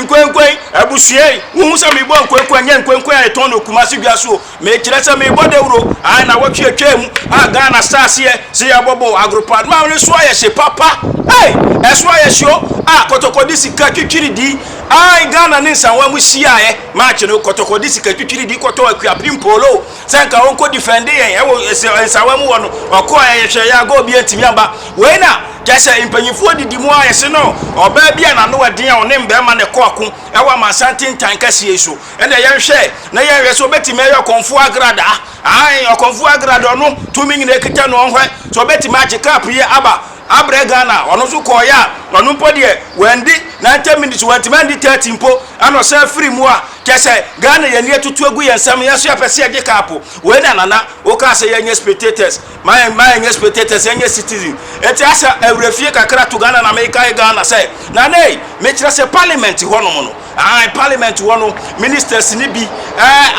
kwen abusie wo se me bo kwen nya kwen eton no Kumasi Biaso me kire se me bo dewro ai na wotwe atwam a Ghana stars ye se ya bobo agropad ma me so aye se papa hey eso aye sho a kotokodi sika twitwiri di ai Ghana ne nsanwa mu sia ye match no kotokodi sika twitwiri di koto akuapim polo senka won ko defend yen e wo nsanwa mu wono okọ aye hwe ya go bi antimi aba we na jese impanyifo didi mu aye se no oba bia na no wadin a one mbema ne koako e wa masantin tankasi yeso ene ye hwe na ye hwe so betime ye konfu agrada ai okonfu agrada no tumi nyine kita no hwe so betime agikap ye aba abre Ghana ono so koya ono mpo de wendi 90 minutes wendi 30 mpo ano se free mu a kese Ghana ye ne tutu agu ye nsam ye so ya pese agikap we na nana o ka se ye nye spectators my nye spectators ye nye citizen eti asa awrefie kakra to Ghana na America Ghana say na nei me kire se parliament hono no ai parliament hono ministers ni bi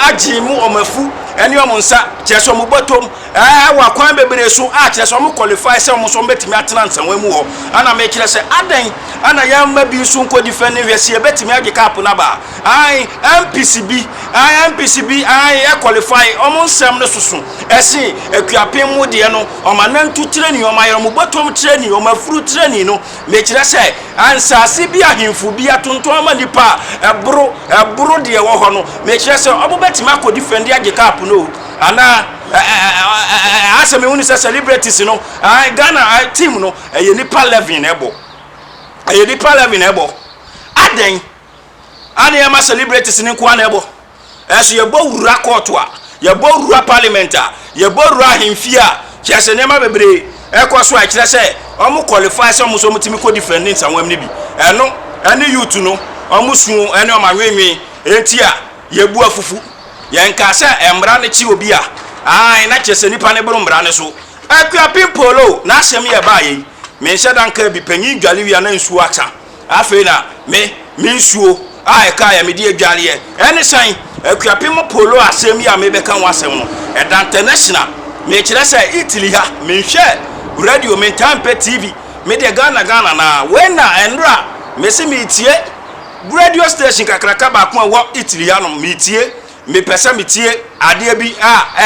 agi mu omafu eni omunsa cheso mu botom wa kwan bebere so a cheso mu qualify se mu so betimi atena nsanwa mu ho ana me kire se adan ana yamba bi so nko defend hwese betimi agikap na ba ai MPCB ai qualify omunsam no susu esi akuapem mu de no omanantu training omayero mu botom training omafuru training no me kire se ansase bi ahemfu bi atonton ama nipa ebro de wo ho no me kire se obobetimi akọ defend agikap no ana aseme uni se celebrities no Ghana team no ye nipa 11 ebo aden ani ya ma celebrities ni kwa na ebo eso ye bo wura court a ye bo wura parliament a ye bo wura hemfia chese ne ma bebre ekoso a kire se omo qualify se omo so mutimi ko defendants anwam ne bi eno ani youth no omo su ene oma wenwe enti a ye bu afufu ye nka se embra ne chi obi a ai na chese nipa ne bro mbra ne so akuapim polo na asem ye ba ye me nse danka bi panyin dwale wi na nsuo acha afi na me nsuo ai ka ya me die dwale ye ene san akuapim polo asem ya me be kan wasem no e da international me kire se Italy ha me hwe radio me Tampa TV me de Ghana na wena enra me se me tie radio station kakraka ba ko wo Italy ha no me tie me pesa me tie ade bi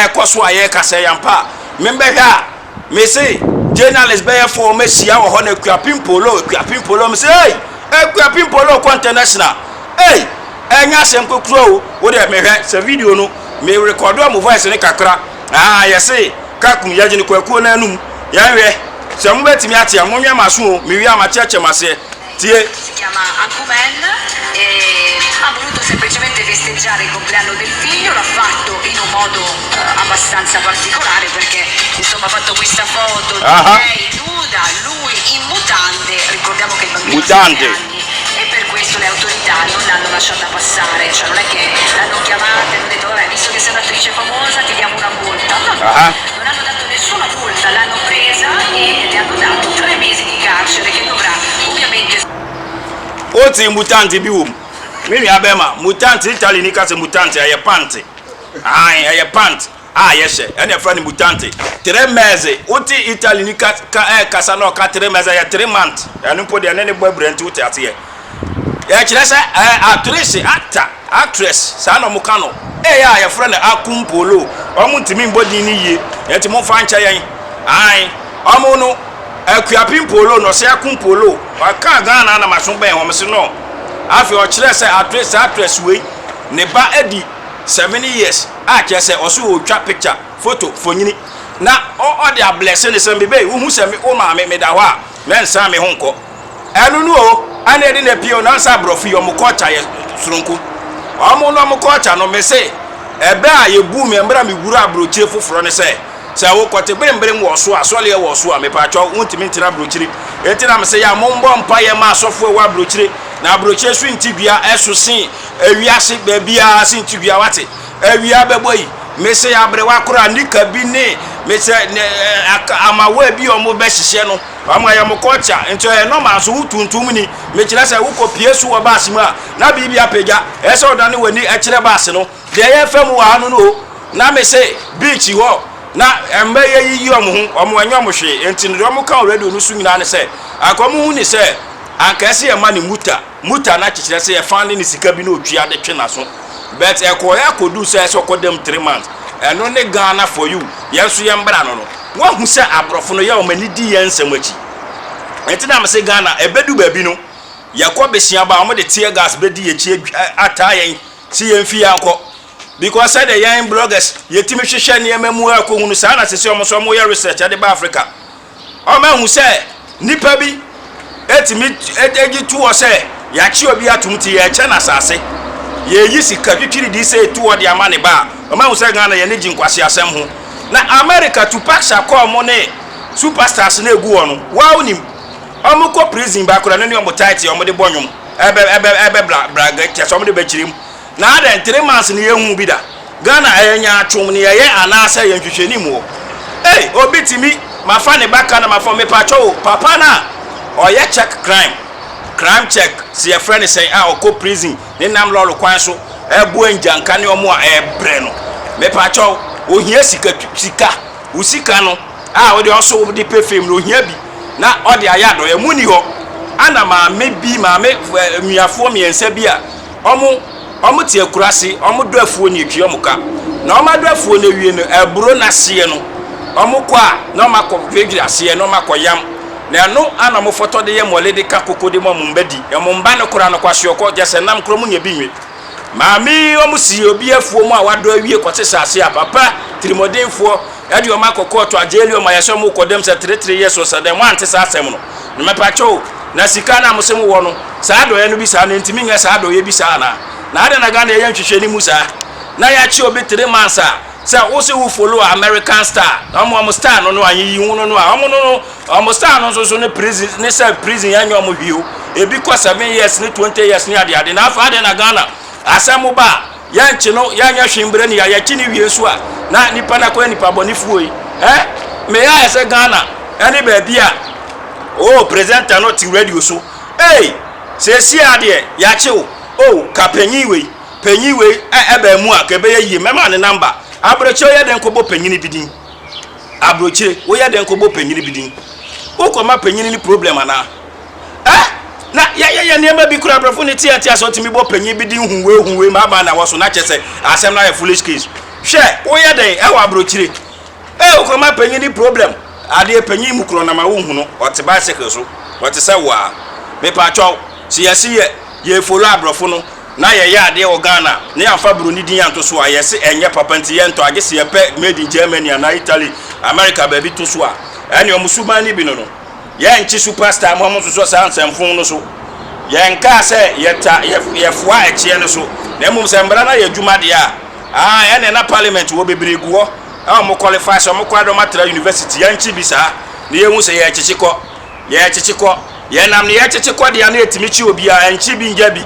ekoso aye kase yampa me be hwa me se journalist be for me sia wo ho na akuapim polo me se hey akuapim polo ko international hey enya sem kokro wo de me hwe se video no me record am voice ne kakra yese kakun yaje ni kwaku na anum ya hwe se mo betimi ate amonwa maso me wi amacheche mase tie si chiama Acumen e ha voluto semplicemente festeggiare il compleanno del figlio, l'ha fatto in un modo abbastanza particolare perché insomma ha fatto questa foto di lei nuda, lui in mutande, ricordiamo che il bambino ha 6 anni e per questo le autorità non l'hanno lasciata passare, cioè non è che l'hanno chiamata e hanno detto vabbè visto che sei un'attrice famosa ti diamo una multa, no, non hanno dato nessuna multa, l'hanno presa e le hanno dato 3 mesi di carcere che dovrà ovviamente oti mutanti bi wom mimi abema mutanti Italy ni kase mutanti aye pant aye pant yeshe ene fra ni mutanti 3 meses oti Italy ni kasa no ka 3 meses ya 3 months anu po de ene bo brent oti ate ya kire se actress sa no mukano ya fra na akumpolo omuntimi mbodi ni ye enti mo fa ncha yan omo no akuapim polo no se akumpolo aka Ghana na maso ben ho mse no afi o kire se actress we ne ba edi 7 years kire se o so otwa picture photo fonyini na o de ablese ne sem bebe hu se me o ma me da ho a me nsa me ho nko enu nu o ana edi na pio na nsa brofi o mo culture ye surunku o mo no mo culture no me se ebe a ye bu me mbra me guru abrochie foforo ne se wo kote brembre wo so asole wo so a me pa twa untimi ntira brochiri enti na me se ya mombo mpa ye ma asofo wa brochiri na brochie su ntibia eso sin awiase ba bia sin ntibia wate awia beboyi me se ya bre wa kora nika bi ne me se amawa bi o mo be hihye no ama ya mo kocha ento e no ma so utuntum ni me kira se wo kopie su wo baase mu a na bibia pega e se odane wani e kire baase no de ye fam wa anu no na me se beach wo na embe ye yi omo hu omo anyo mo hwe enti no mo ka already onu su nyina ne se akomo hu ni se ankase ya mani muta na chichire se ya fandi ni sika bi na otwia de twe na so but ekoya kodu so so kodem 3 months eno ne Ghana for you yenso ye mbra no wa hu se abrofo no ya o mani di yensem achi enti na me se Ghana ebedu babi no yakọ besia ba o de tear gas bedi yechi atayen si yemfi yanko because said the young bloggers yetimi hwehwe ne yemamu akohunu sa na sese omo so mo ya research ade ba Africa o ma hu se nipa bi etimi eji tuwo se ya chi obi atumti ya che na sase ye yi sika twitwiri di se tuwo de amane ba o ma hu se Ghana ye ne jinkwase asem ho na America Tupac Shakur mo ne superstars na egu wono wa unim omo ko prison ba kura ne omo tight omo de bonyum ebe bra get so omo de bechirim na ada 3 months ne yehu bi da Ghana enya atwom ne ye anasa ye nhwehwani mu obi timi mafa ne baka na mafa me pacho papa na oye check crime check si your friend say okọ prison ne nam lolo kwan so ebu enjanka ne omo ebre no me pacho ohia sika usika no we de also de perfume no ohia bi na ode ayado ya muni ho ana ma me nuafo miensa bi a omo tie kurase omo do afuo ne etwi omuka na omo do afuo ne wie no eburo na se no omo kwa na omo akọgwegiri ase no omo akoyam na no ana mo foto de ye mole de ka kokode mo mbadi e mo mba ne kura no kwahye okọ jese nam kro mu nya binwe maami omo si obi afuo mu a wado awie kwate sase a papa trimodenfo ade omo akọkọ to ajeli omo yeso mo kodem se 3 years so dem wante sa asem no me pacho na sika na musem wo no sa do ye no bi sa na ntimi nya sa do ye bi sa na ade na Ghana ye nhwehwani mu sa na ya chi obi 3 months say also who follow American star omo star no anyi hu no omo star no so ne prison ne say prison ya nyo omo hwio ebi kwa 7 years ne 20 years ne ade na afa ade na Ghana asemu ba ya nchi no ya nya hwembre ne ya chi ne wie so a na nipa na kwa nipa bonifuo yi me ya say Ghana any ba bia president no ti radio so say si ade ya chi ka penyiwe ebe mu a ka be yi mema ne number abroche oye den ko bo penyini bidin abroche oye den ko bo penyini bidin ukoma penyini ni problem ana na ya ne ma bi kura brofo ne tia so timi bo penyini bidin huwe ma ba na woso na chese asem na foolish case hwe oye den e wa abrochire ukoma penyini problem ade penyini mu kro na ma wo hu no ote bicycle so ote se wa me pa cho si ye follow abrofo no na ye ya de o Ghana ne afa broni din yanto so a yesi enye papa nti ye nto agese ye pe made in Germany and Italy America baby to so a ene o musubani bi no ye nchi superstar mo so sa ansemfon no so ye nka se ye fua eche no so na mum se mbra na ye dwuma de a ene na parliament wo bebregu ho mo qualify so mo kwado matra university ye nchi bi sa ne ye hu se ye chichiko ye nam ne ye chichiko de ya na etimichi obi a nchi bi nja bi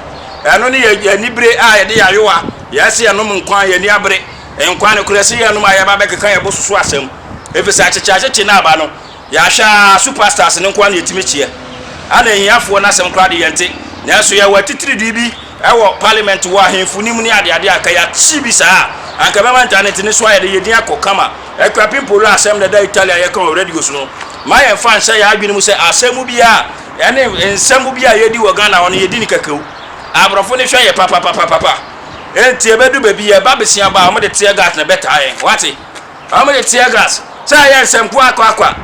eno ne ye nibre ye de yayoa ye se ye no nkwan ye ni abre nkwan ne kura se ye no ma ye ba bekeka ye bosusu asem efisa acheche na aba no ya hwa superstars ne nkwan ne etimichi ye ana hiafo na asem kra de ye nte na so ye watitiri dibi ewo parliament wa hemfu nim ne ade aka ya chi bi sa anka be man internet ne so ye de ye din akokama ekrapin polo asem na da Italia ye kan radio so no ma ye fan sha ya adwene mu se asem bia ene ensem bia ye di wo Ghana wono ye di ni kakau abrofo ne hwe ye papa enti ebedu baby ye babesia ba o de tear gas na beta ye wati o de tear gas sa ye ensem ku akwa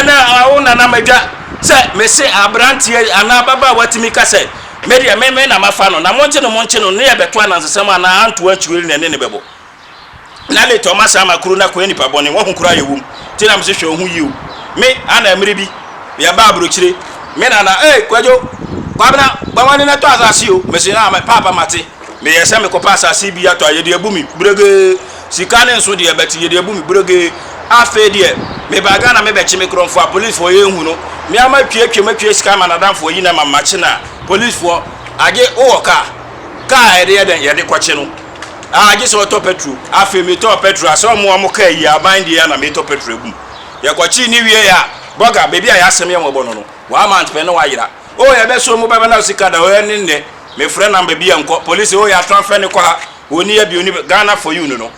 ena ona na madwa se me se abrantie ana baba watimi ka se media me na mafa no na monche no ne ye beto anansesem ana anto achiweri ne ne bebo na le Thomas amakuru na ko ni pa bone wo hunkura yewum ti na me se hwe hu yiu me ana emre bi ya ba abrochire me na kwajo kwabna bawani na to asasi o me se na papa mate me yesa me ko pasa asi bi ato ayede abumi brege sikane nso de beti yede abumi brege afa de me baga na me bechi me kronfo a police for ye hu no me ama twetwe sika ma na danfo yi na mamache na police for age o ka ede yede kwache no age so to petrol afa me to petrol aso mo ka yi aban de ya na me to petrol egum ye kwachi ni wie ya boga baby a ya asem ye mo bono no wa man pe no wa yira ye be so mo baba na sika da o ni nne me friend na baby enko police ya transfer ni kwa oni ya bi oni Ghana for you no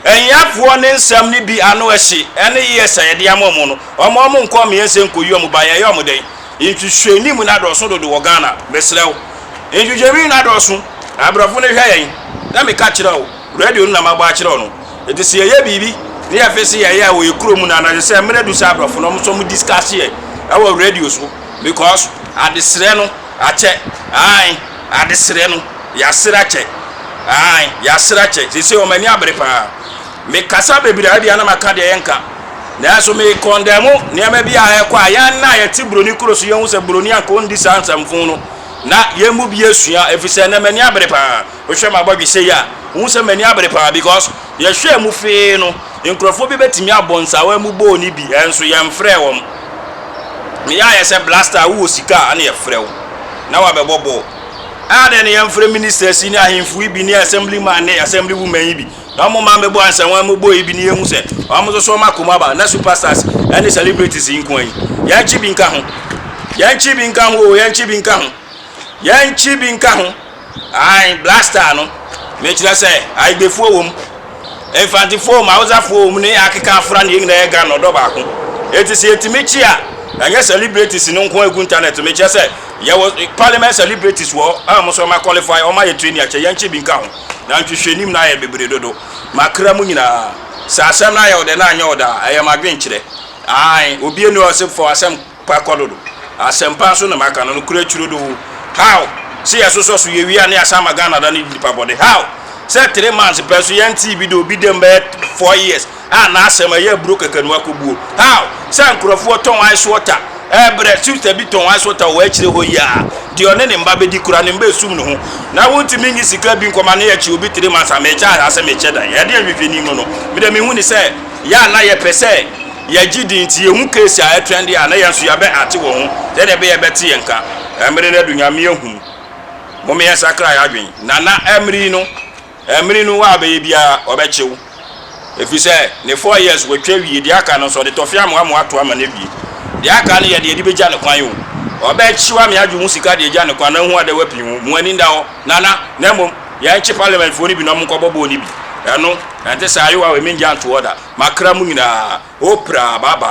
enyafo ne nsam ni bi ano ehye ene ye sa ye de amomo no omo nko me yense nko yi omo ba ye omo den nhwehwɛni mu na dɔso do wɔ Ghana mesrɛw nhwehwɛni na dɔso abrafo ne hwɛ yɛn na me ka kyerɛ wo radio no na mabɔ akyerɛ no enti se yɛ bibi ne yɛ fɛ se yɛ a wɔ ekuro mu na na sɛ mmerɛ du sɛ abrafo no so mu discuss yɛ ɛwɔ radio so because adesrɛ no akyɛ ai adesrɛ no yɛasrɛ kyɛ ai yɛasrɛ kyɛ se o mani abere pa me kasa bebre abi ana maka de yɛnka na so me condemn ne ma bi a ɛkɔ a yɛn na yɛte broni kuro so yɛn sɛ broni anka on di sansamfo no na yɛmu bi esua efisɛ na mani abere pa o hwɛ ma bɔdwe sɛ ya hu sɛ mani abere pa because yɛhwɛ mu fee no nkrofo bi betimi abonsawa mu bo ni bi enso yɛmfrɛ wɔm me ya yɛ sɛ blaster wo sika ana yɛfrɛ wo na wa bɛbɔbɔ ade ne yɛmfrɛ ministers ni ahemfo bi ni assemblyman ne assembly woman bi na mo ma mebo ansa wan mo boy bi ni ehu se amo so ma koma ba na superstars any celebrities nko an yan chi bi nka ho yanchi bi nka ho ai blaster no me kira se ai befu wom infanti fo ma uza fo wom ni akeka afra ne ngina ga no do ba ko eti se etimi chi a anya celebrities no nko egu internet me kira se ye was parliament celebrities wo amo so ma qualify o ma ye train ya che yanchi bi nka ho na ntwehwenim na ye bebre dodo makra mu nyina sasam na ye ode na anya oda aye madwen kire ai obi enu osefo asem pa kododo asem pa so na maka no kura churo do how see asoso so ye wi ane asama Ghana da ni dipa body how say 3 months person yan TV do bi dem 4 years na asem aye broke kanu akobuo how say nkrofo ton ice water ebre sister bi ton ice water wo akire ho ya di one ne mba be di kura ne mba esum no ho na wonti mingi sika bi nkoma na ye chi obi 3 months amecha asem eche dan ye de ahwehwani mu no me de me hu ni say ya na ye pese ya gidi nti ye hu case a trend ya na ye so ya be ate wo ho de de be ye beti ye nka emre na dunya me ehunu mo me sakra ya adwen na emri no wa be bia obechew efise ne 4 years we twa wie di aka no so de tofia mo ato ama na wie di aka ne ye de be gya ne kwan yo obechiwa me adwu musika de gya ne kwan na hu ade wapi mu ani nda ho na mom ya nchi parliament fo ni bi no mo kobobo ni bi eno ante sayo wa we menja to order makra mu nyina opra baba